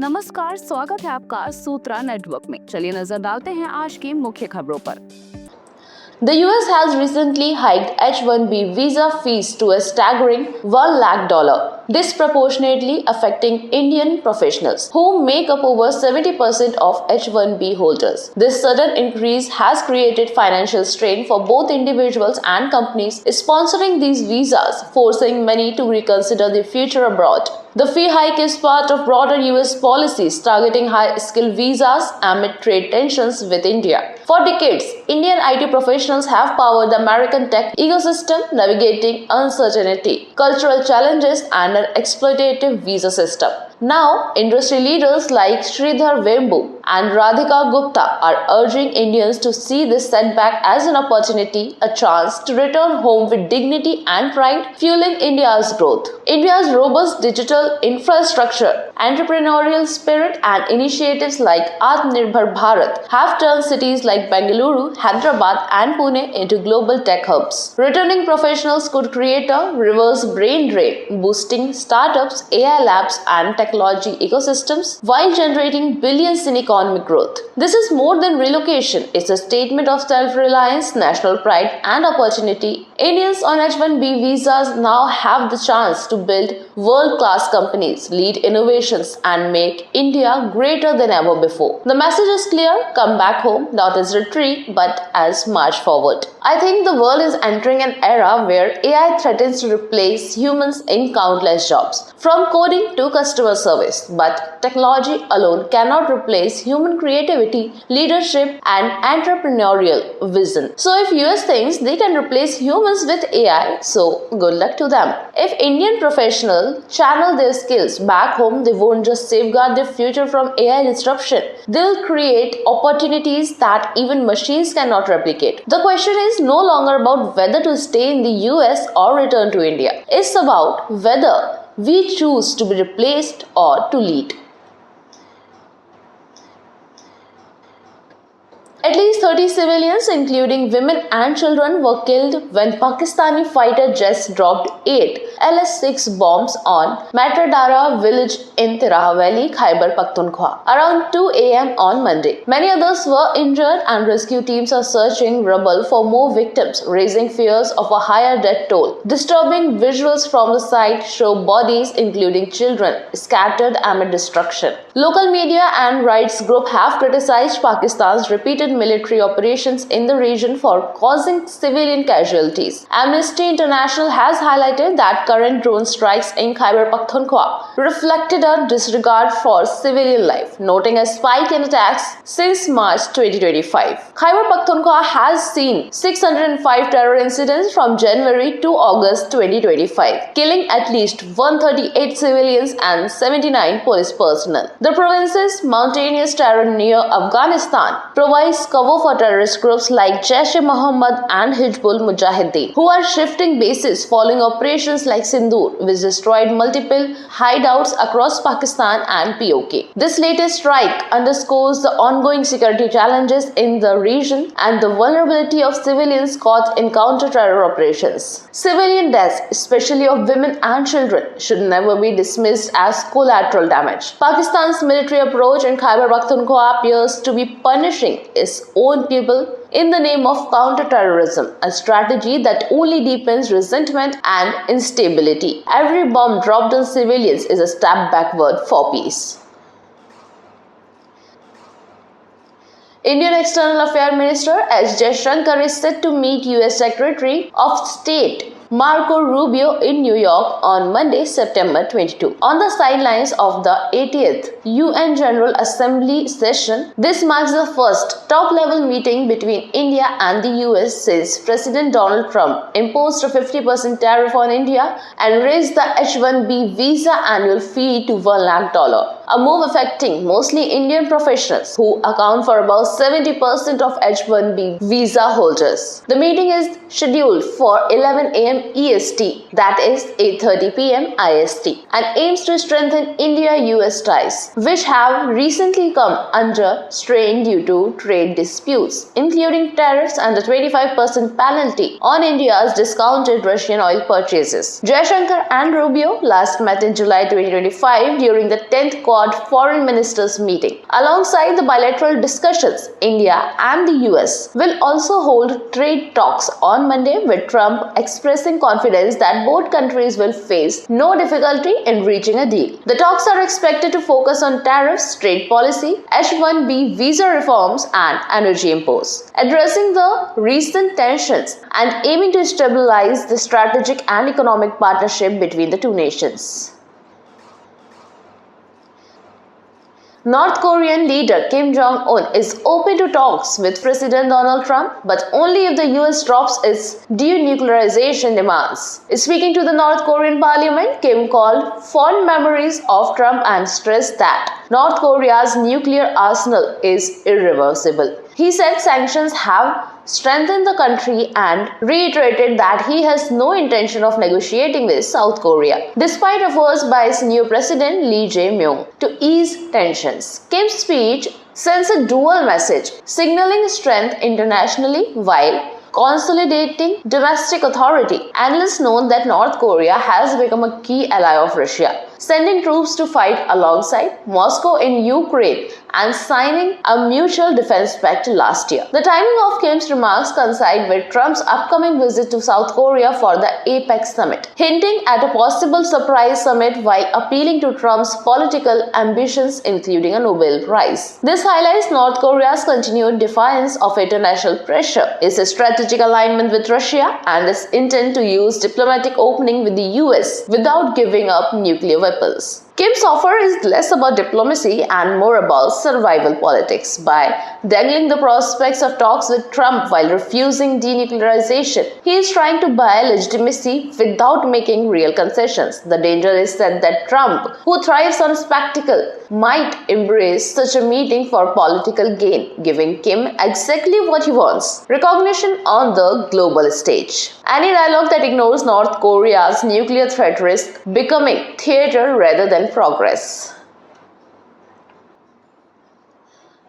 नमस्कार, स्वागत है आपका सूत्रा नेटवर्क में। चलिए नजर डालते हैं आज की मुख्य खबरों पर। The US has recently hiked H-1B visa fees to a staggering $1 lakh, disproportionately affecting Indian professionals, who make up over 70% of H-1B holders. This sudden increase has created financial strain for both individuals and companies sponsoring these visas, forcing many to reconsider their future abroad. The fee hike is part of broader US policies targeting high-skilled visas amid trade tensions with India. For decades, Indian IT professionals have powered the American tech ecosystem, navigating uncertainty, cultural challenges, and an exploitative visa system. Now, industry leaders like Sridhar Vembu and Radhika Gupta are urging Indians to see this setback as an opportunity, a chance to return home with dignity and pride, fueling India's growth. India's robust digital infrastructure, entrepreneurial spirit, and initiatives like Atmanirbhar Bharat have turned cities like Bengaluru, Hyderabad, and Pune into global tech hubs. Returning professionals could create a reverse brain drain, boosting startups, AI labs, and technology ecosystems while generating billions in economic growth. This is more than relocation, it's a statement of self-reliance, national pride, and opportunity. Indians on H-1B visas now have the chance to build world-class companies, lead innovations, and make India greater than ever before. The message is clear: come back home, not as retreat, but as march forward. I think the world is entering an era where AI threatens to replace humans in countless jobs, from coding to customer service. But technology alone cannot replace human creativity, leadership, and entrepreneurial vision. So if US thinks they can replace humans with AI, so good luck to them. If Indian professionals channel their skills back home, they won't just safeguard their future from AI disruption, they'll create opportunities that even machines cannot replicate. The question is no longer about whether to stay in the US or return to India. It's about whether we choose to be replaced or to lead. At least 30 civilians, including women and children, were killed when Pakistani fighter jets dropped 8 LS-6 bombs on Matradara village in Tirah Valley, Khyber Pakhtunkhwa, around 2 a.m. on Monday. Many others were injured, and rescue teams are searching rubble for more victims, raising fears of a higher death toll. Disturbing visuals from the site show bodies, including children, scattered amid destruction. Local media and rights groups have criticized Pakistan's repeated military operations in the region for causing civilian casualties. Amnesty International has highlighted that current drone strikes in Khyber Pakhtunkhwa reflected a disregard for civilian life, noting a spike in attacks since March 2025. Khyber Pakhtunkhwa has seen 605 terror incidents from January to August 2025, killing at least 138 civilians and 79 police personnel. The province's mountainous terrain near Afghanistan provides cover for terrorist groups like Jaish-e-Mohammed and Hizbul Mujahideen, who are shifting bases following operations like Sindoor, which destroyed multiple hideouts across Pakistan and POK. This latest strike underscores the ongoing security challenges in the region and the vulnerability of civilians caught in counter-terror operations. Civilian deaths, especially of women and children, should never be dismissed as collateral damage. Pakistan's military approach in Khyber Pakhtunkhwa appears to be punishing its own people in the name of counter-terrorism, a strategy that only deepens resentment and instability. Every bomb dropped on civilians is a step backward for peace. Indian External Affairs Minister S. Jaishankar is set to meet US Secretary of State Marco Rubio in New York on Monday, September 22. On the sidelines of the 80th UN General Assembly session, this marks the first top-level meeting between India and the US since President Donald Trump imposed a 50% tariff on India and raised the H-1B visa annual fee to $1 lakh, a move affecting mostly Indian professionals who account for about 70% of H-1B visa holders. The meeting is scheduled for 11 a.m. EST, that is 8:30 p.m. IST, and aims to strengthen India-US ties, which have recently come under strain due to trade disputes, including tariffs and a 25% penalty on India's discounted Russian oil purchases. Jaishankar and Rubio last met in July 2025 during the 10th Quad foreign ministers meeting. Alongside the bilateral discussions, India and the US will also hold trade talks on Monday, with Trump expressing confidence that both countries will face no difficulty in reaching a deal. The talks are expected to focus on tariffs, trade policy, H-1B visa reforms, and energy imports, addressing the recent tensions and aiming to stabilize the strategic and economic partnership between the two nations. North Korean leader Kim Jong Un is open to talks with President Donald Trump, but only if the US drops its denuclearization demands. Speaking to the North Korean parliament, Kim called fond memories of Trump and stressed that North Korea's nuclear arsenal is irreversible. He said sanctions have strengthened the country and reiterated that he has no intention of negotiating with South Korea, despite efforts by its new president Lee Jae-myung to ease tensions. Kim's speech sends a dual message, signaling strength internationally while consolidating domestic authority. Analysts note that North Korea has become a key ally of Russia, sending troops to fight alongside Moscow in Ukraine and signing a mutual defense pact last year. The timing of Kim's remarks coincide with Trump's upcoming visit to South Korea for the APEC summit, hinting at a possible surprise summit while appealing to Trump's political ambitions, including a Nobel Prize. This highlights North Korea's continued defiance of international pressure, its strategic alignment with Russia, and its intent to use diplomatic opening with the US without giving up nuclear weapons. Kim's offer is less about diplomacy and more about survival politics. By dangling the prospects of talks with Trump while refusing denuclearization, he is trying to buy legitimacy without making real concessions. The danger is that Trump, who thrives on spectacle, might embrace such a meeting for political gain, giving Kim exactly what he wants: recognition on the global stage. Any dialogue that ignores North Korea's nuclear threat risks becoming theater rather than progress.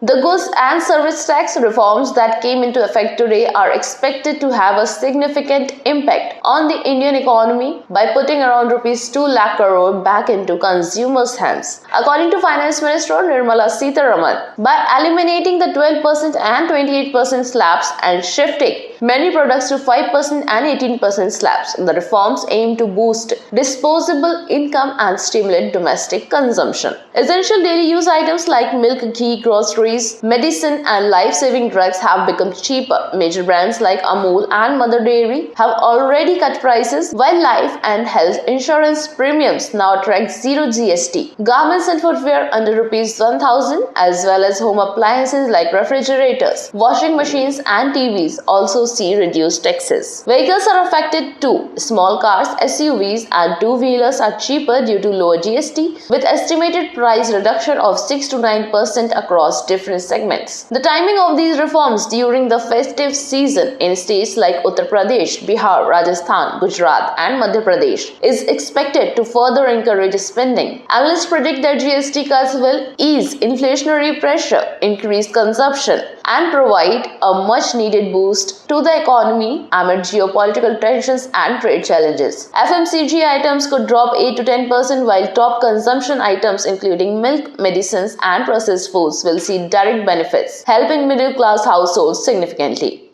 The goods and service tax reforms that came into effect today are expected to have a significant impact on the Indian economy by putting around rupees 2 lakh crore back into consumers' hands. According to Finance Minister Nirmala Sitharaman, by eliminating the 12% and 28% slabs and shifting many products to 5% and 18% slabs, the reforms aim to boost disposable income and stimulate domestic consumption. Essential daily use items like milk, ghee, groceries, medicine, and life-saving drugs have become cheaper. Major brands like Amul and Mother Dairy have already cut prices, while life and health insurance premiums now attract zero GST. Garments and footwear under rupees 1,000, as well as home appliances like refrigerators, washing machines, and TVs also see reduced taxes. Vehicles are affected too. Small cars, SUVs, and two-wheelers are cheaper due to lower GST, with estimated price reduction of 6 to 9% across different segments. The timing of these reforms during the festive season in states like Uttar Pradesh, Bihar, Rajasthan, Gujarat, and Madhya Pradesh is expected to further encourage spending. Analysts predict that GST cuts will ease inflationary pressure, increase consumption, and provide a much-needed boost to the economy amid geopolitical tensions and trade challenges. FMCG items could drop 8 to 10%, while top consumption items including milk, medicines, and processed foods will see direct benefits, helping middle-class households significantly.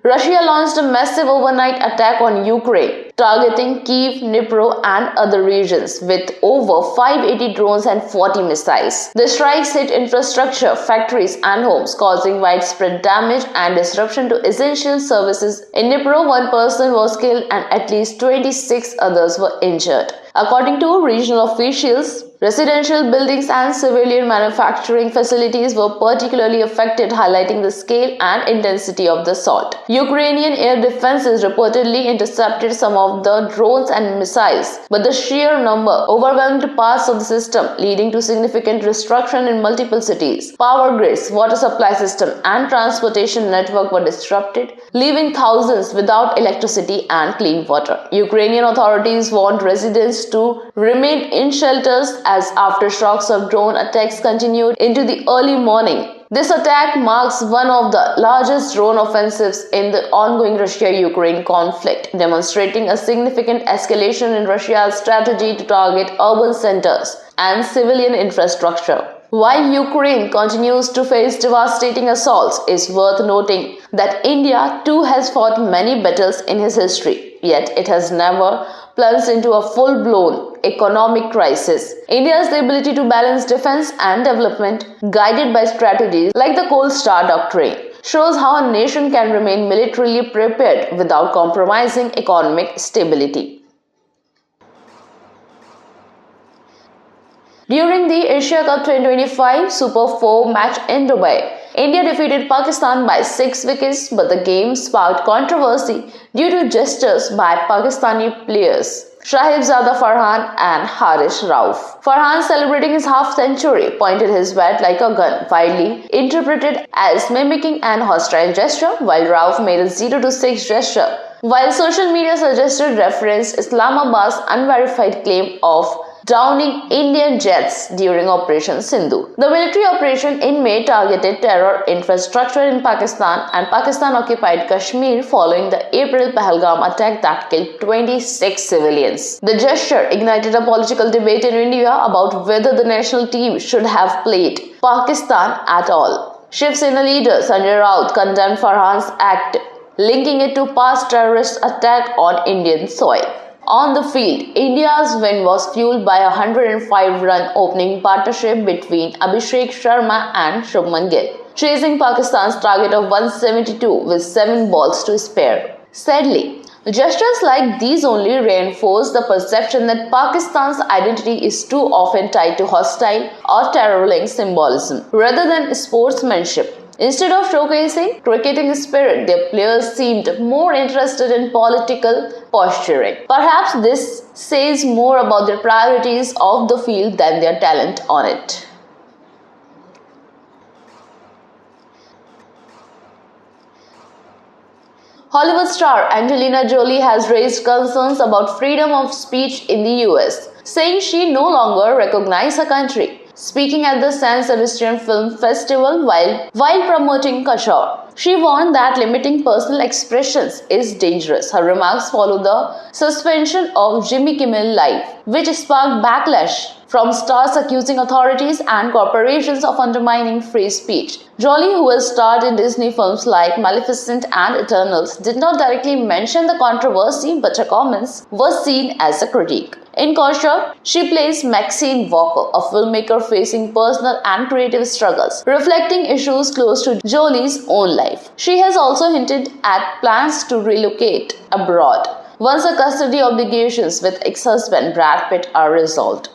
Russia launched a massive overnight attack on Ukraine, targeting Kyiv, Dnipro, and other regions with over 580 drones and 40 missiles. The strikes hit infrastructure, factories, and homes, causing widespread damage and disruption to essential services. In Dnipro, one person was killed and at least 26 others were injured. According to regional officials, residential buildings and civilian manufacturing facilities were particularly affected, highlighting the scale and intensity of the assault. Ukrainian air defenses reportedly intercepted some of the drones and missiles, but the sheer number overwhelmed parts of the system, leading to significant destruction in multiple cities. Power grids, water supply system, and transportation network were disrupted, leaving thousands without electricity and clean water. Ukrainian authorities warned residents to remain in shelters as aftershocks of drone attacks continued into the early morning. This attack marks one of the largest drone offensives in the ongoing Russia-Ukraine conflict, demonstrating a significant escalation in Russia's strategy to target urban centers and civilian infrastructure. While Ukraine continues to face devastating assaults, it's worth noting that India too has fought many battles in its history, yet it has never plunged into a full-blown economic crisis. India's ability to balance defense and development, guided by strategies like the Cold Star Doctrine, shows how a nation can remain militarily prepared without compromising economic stability. During the Asia Cup 2025 Super 4 match in Dubai, India defeated Pakistan by 6 wickets, but the game sparked controversy due to gestures by Pakistani players Shahibzada Farhan and Harish Rauf. Farhan, celebrating his half-century, pointed his bat like a gun, widely interpreted as mimicking an hostile gesture, while Rauf made a 0-6 gesture. While social media suggested referenced Islamabad's unverified claim of downing Indian jets during Operation Sindhu. The military operation in May targeted terror infrastructure in Pakistan and Pakistan-occupied Kashmir following the April Pahalgam attack that killed 26 civilians. The gesture ignited a political debate in India about whether the national team should have played Pakistan at all. Shiv Sena leader Sanjay Raut condemned Farhan's act, linking it to past terrorist attack on Indian soil. On the field, India's win was fueled by a 105-run opening partnership between Abhishek Sharma and Shubman Gill, chasing Pakistan's target of 172 with 7 balls to spare. Sadly, gestures like these only reinforce the perception that Pakistan's identity is too often tied to hostile or terror-linked symbolism rather than sportsmanship. Instead of showcasing cricketing spirit, their players seemed more interested in political posturing. Perhaps this says more about their priorities off the field than their talent on it. Hollywood star Angelina Jolie has raised concerns about freedom of speech in the US, saying she no longer recognizes her country. Speaking at the San Sebastian Film Festival while promoting Kashor, she warned that limiting personal expressions is dangerous. Her remarks follow the suspension of Jimmy Kimmel Live, which sparked backlash from stars accusing authorities and corporations of undermining free speech. Jolie, who has starred in Disney films like Maleficent and Eternals, did not directly mention the controversy, but her comments were seen as a critique. In Kosher, she plays Maxine Walker, a filmmaker facing personal and creative struggles, reflecting issues close to Jolie's own life. She has also hinted at plans to relocate abroad once her custody obligations with ex-husband Brad Pitt are resolved.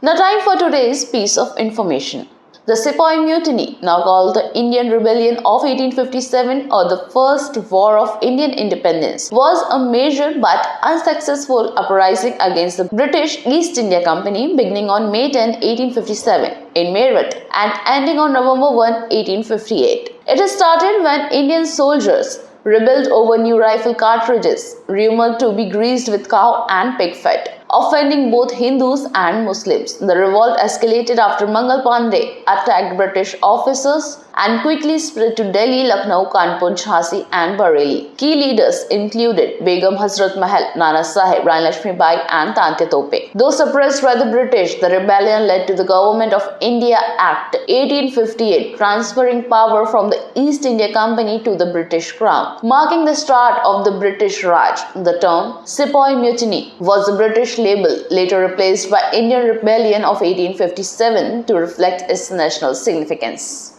Now time for today's piece of information. The Sepoy Mutiny, now called the Indian Rebellion of 1857 or the First War of Indian Independence, was a major but unsuccessful uprising against the British East India Company beginning on May 10, 1857 in Meerut and ending on November 1, 1858. It started when Indian soldiers rebelled over new rifle cartridges, rumored to be greased with cow and pig fat, offending both Hindus and Muslims. The revolt escalated after Mangal Pandey attacked British officers and quickly spread to Delhi, Lucknow, Kanpur, Jhansi and Bareilly. Key leaders included Begum Hazrat Mahal, Nana Sahib, Rani Lakshmi Bai and Tanke Tope. Though suppressed by the British, the rebellion led to the Government of India Act 1858, transferring power from the East India Company to the British Crown, marking the start of the British Raj. The term Sepoy Mutiny was a British label, later replaced by Indian Rebellion of 1857 to reflect its national significance.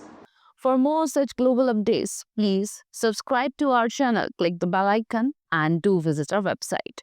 For more such global updates, please subscribe to our channel, click the bell icon, and do visit our website.